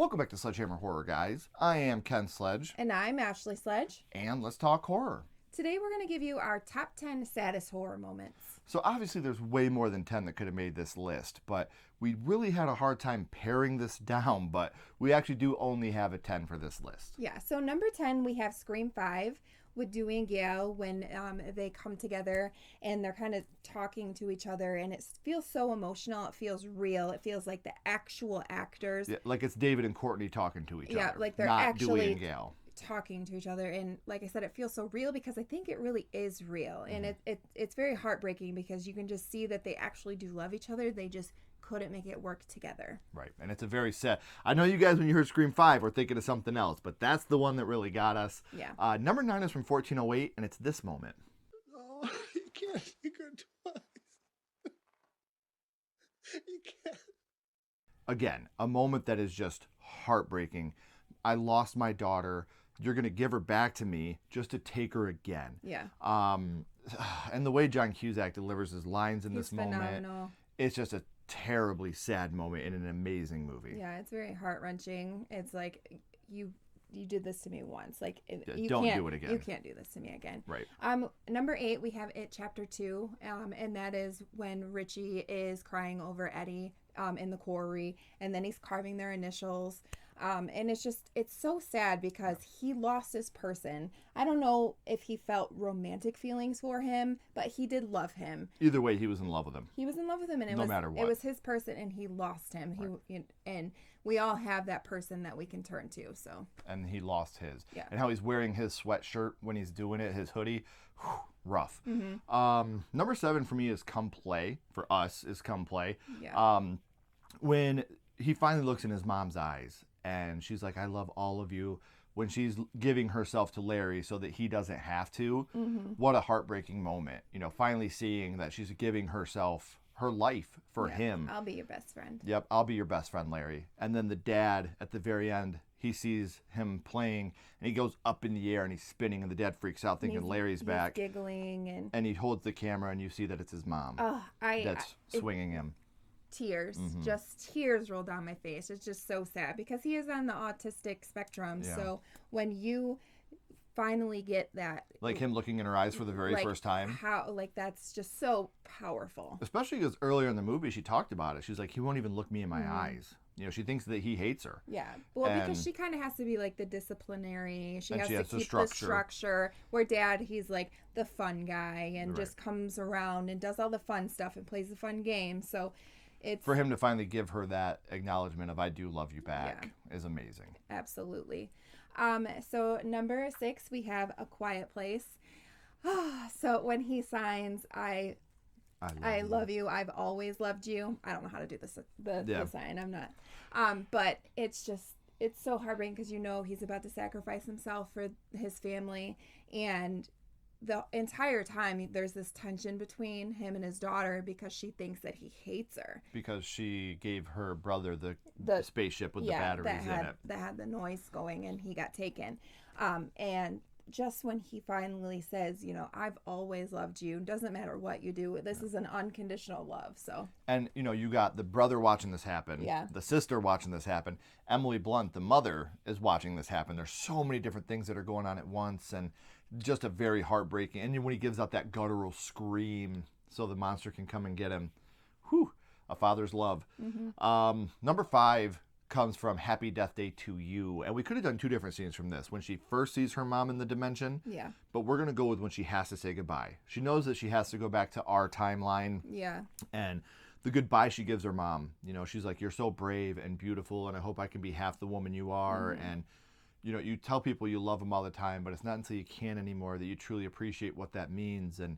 Welcome back to Sledgehammer Horror, guys. I am Ken Sledge. And I'm Ashley Sledge. And let's talk horror. Today we're going to give you our top 10 saddest horror moments. So obviously there's way more than 10 that could have made this list, but we really had a hard time paring this down, but we actually do only have a 10 for this list. Yeah, so number 10 we have Scream 5 with Dewey and Gail when they come together and they're kind of talking to each other, and it feels so emotional. It feels real. It feels like the actual actors. Yeah, like it's David and Courtney talking to each other. Yeah, like they're not actually Dewey and Gail talking to each other. And like I said, it feels so real because I think it really is real. And it's very heartbreaking because you can just see that they actually do love each other. They just couldn't make it work together. Right. And it's a very sad. I know you guys, when you heard Scream 5, were thinking of something else, but that's the one that really got us. Yeah. Number 9 is from 1408, and it's this moment. Oh, you can't think her twice. You can't. Again, a moment that is just heartbreaking. I lost my daughter. You're going to give her back to me just to take her again. Yeah. And the way John Cusack delivers his lines in He's this moment, phenomenal. it's just a terribly sad moment in an amazing movie. Yeah, it's very heart-wrenching. It's like, you did this to me once. Like, you don't can't do it again. You can't do this to me again. Right. Number 8, we have It Chapter 2, and that is when Richie is crying over Eddie in the quarry, and then he's carving their initials. And it's so sad because he lost his person. I don't know if he felt romantic feelings for him, but he did love him. Either way, he was in love with him. He was in love with him, and No matter what. it was his person, and he lost him. Right. And we all have that person that we can turn to. So. And he lost his. Yeah. And how he's wearing his sweatshirt when he's doing it, his hoodie, rough. Mm-hmm. Number 7 for me is Come Play. For us is Come Play. Yeah. When he finally looks in his mom's eyes and she's like, I love all of you. When she's giving herself to Larry so that he doesn't have to. Mm-hmm. What a heartbreaking moment. You know, finally seeing that she's giving herself her life for him. I'll be your best friend. Yep, I'll be your best friend, Larry. And then the dad at the very end, he sees him playing and he goes up in the air and he's spinning, and the dad freaks out thinking Larry's back. He's giggling and he holds the camera and you see that it's his mom that's swinging him. Tears, just tears roll down my face. It's just so sad because he is on the autistic spectrum. Yeah. So when you finally get that, like him looking in her eyes for the very first time, that's just so powerful. Especially because earlier in the movie she talked about it. She's like, he won't even look me in my eyes. You know, she thinks that he hates her. Yeah, well, because she kind of has to be like the disciplinary. She has to keep the structure. Where Dad, he's like the fun guy and just comes around and does all the fun stuff and plays the fun games. So. For him to finally give her that acknowledgement of I do love you back is amazing. Absolutely. So number 6, we have A Quiet Place. So when he signs, I love you. I've always loved you. I don't know how to do this, the sign. I'm not. But it's so heartbreaking because he's about to sacrifice himself for his family, and the entire time there's this tension between him and his daughter because she thinks that he hates her because she gave her brother the spaceship with the batteries in it that had the noise going, and he got taken. And just when he finally says, I've always loved you, doesn't matter what you do, this is an unconditional love. So, and you got the brother watching this happen, the sister watching this happen, Emily Blunt, the mother, is watching this happen. There's so many different things that are going on at once, and just a very heartbreaking. And when he gives out that guttural scream so the monster can come and get him, a father's love. Number 5 comes from Happy Death Day to You, and we could have done 2 different scenes from this. When she first sees her mom in the dimension, but we're gonna go with when she has to say goodbye. She knows that she has to go back to our timeline, and the goodbye she gives her mom. She's like, you're so brave and beautiful, and I hope I can be half the woman you are. And you tell people you love them all the time, but it's not until you can't anymore that you truly appreciate what that means. And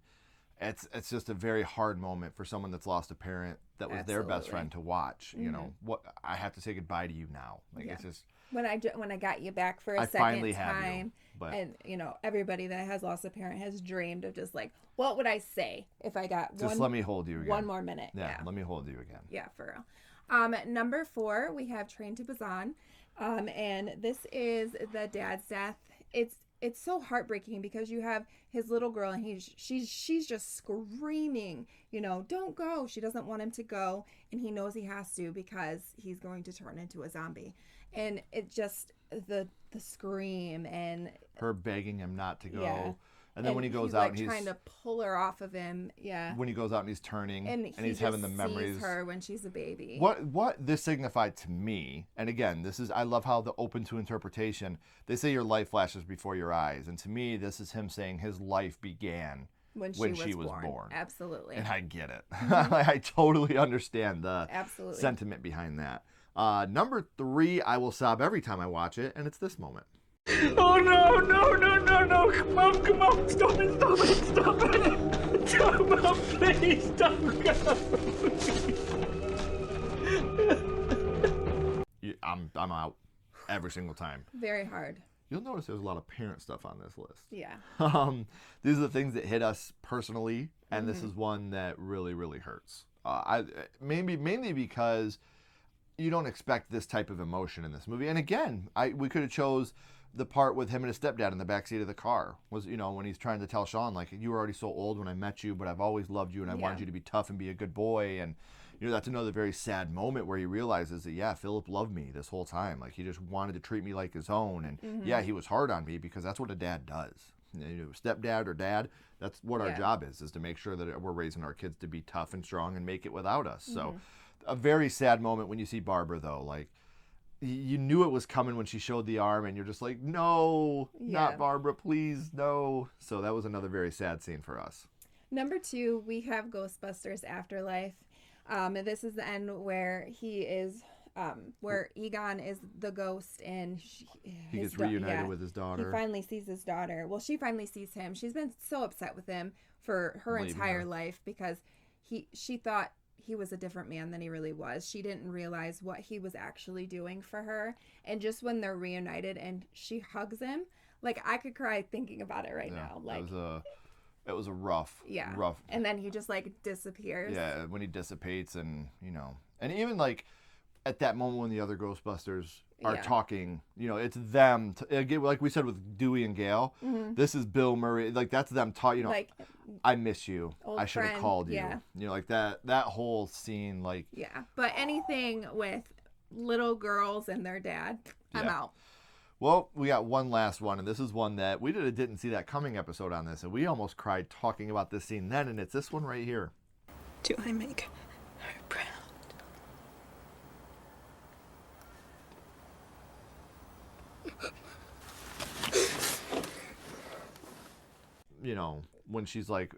it's just a very hard moment for someone that's lost a parent that was their best friend to watch. What I have to say goodbye to you now. It's just when I got you back for a second time, and everybody that has lost a parent has dreamed of just like, what would I say if I got let me hold you again. One more minute. Yeah, let me hold you again. Yeah, for real. Number 4, we have Train to Busan. And this is the dad's death. it's so heartbreaking because you have his little girl and she's just screaming, you know, don't go. She doesn't want him to go, and he knows he has to because he's going to turn into a zombie. And it just the scream and her begging him not to go. Yeah. And then when he goes out and he's trying to pull her off of him, yeah. When he goes out and he's turning and he's having the memories. Sees her when she's a baby. What this signified to me, and again, this is I love how the open to interpretation. They say your life flashes before your eyes, and to me, this is him saying his life began when she was born. Absolutely. And I get it. I totally understand the Absolutely. sentiment behind that. Number 3, I will sob every time I watch it, and it's this moment. Oh no, no, no, no, no, come on, stop it. Come on, please, don't go. I'm out every single time. Very hard. You'll notice there's a lot of parent stuff on this list. Yeah. These are the things that hit us personally, and this is one that really, really hurts. Mainly because you don't expect this type of emotion in this movie. And again, we could have chose the part with him and his stepdad in the backseat of the car, was, you know, when he's trying to tell Sean, like, you were already so old when I met you, but I've always loved you and I wanted you to be tough and be a good boy. And, you know, that's another very sad moment where he realizes that, yeah, Philip loved me this whole time. Like, he just wanted to treat me like his own. And yeah, he was hard on me because that's what a dad does. You know, stepdad or dad, that's what our job is to make sure that we're raising our kids to be tough and strong and make it without us. So a very sad moment when you see Barbara, though. Like, you knew it was coming when she showed the arm, and you're just like, no, not Barbara, please, no. So that was another very sad scene for us. Number 2, we have Ghostbusters Afterlife. This is the end where he is, where Egon is the ghost, and he gets reunited with his daughter. He finally sees his daughter. Well, she finally sees him. She's been so upset with him for her entire life because she thought he was a different man than he really was. She didn't realize what he was actually doing for her. And just when they're reunited and she hugs him, like, I could cry thinking about it right now. Like, it was a rough. And then he just, like, disappears. Yeah, when he dissipates, and, you know, and even, like, at that moment when the other Ghostbusters are talking, you know, it's them. Like we said with Dewey and Gale, this is Bill Murray. Like, that's them talking, you know, like, I miss you. I should have called you. Yeah. You know, like that whole scene, like. Yeah, but anything with little girls and their dad, I'm out. Well, we got one last one, and this is one that we didn't see that coming episode on this, and we almost cried talking about this scene then, and it's this one right here. Do I make her proud? You know, when she's like,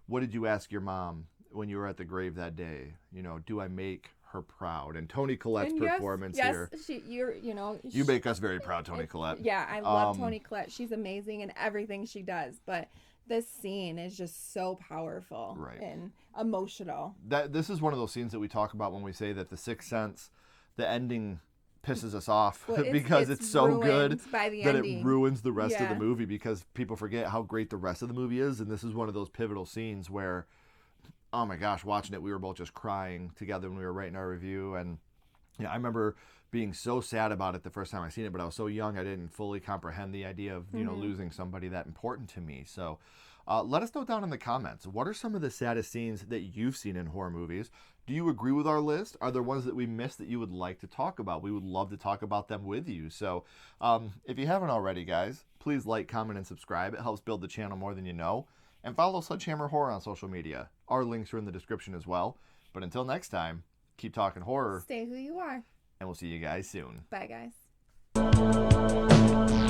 what did you ask your mom when you were at the grave that day? You know, do I make her proud? And Toni Collette's performance here. You make us very proud, Toni Collette. Yeah, I love Toni Collette. She's amazing in everything she does, but this scene is just so powerful and emotional. This is one of those scenes that we talk about when we say that The Sixth Sense, the ending pisses us off because it's so good that it ruins the rest of the movie, because people forget how great the rest of the movie is. And this is one of those pivotal scenes where, oh my gosh, watching it, we were both just crying together when we were writing our review. And I remember being so sad about it the first time I seen it, but I was so young I didn't fully comprehend the idea of losing somebody that important to me. So let us know down in the comments, what are some of the saddest scenes that you've seen in horror movies? Do you agree with our list? Are there ones that we missed that you would like to talk about? We would love to talk about them with you. So if you haven't already, guys, please like, comment, and subscribe. It helps build the channel more than you know. And follow Sledgehammer Horror on social media. Our links are in the description as well. But until next time, keep talking horror. Stay who you are. And we'll see you guys soon. Bye, guys.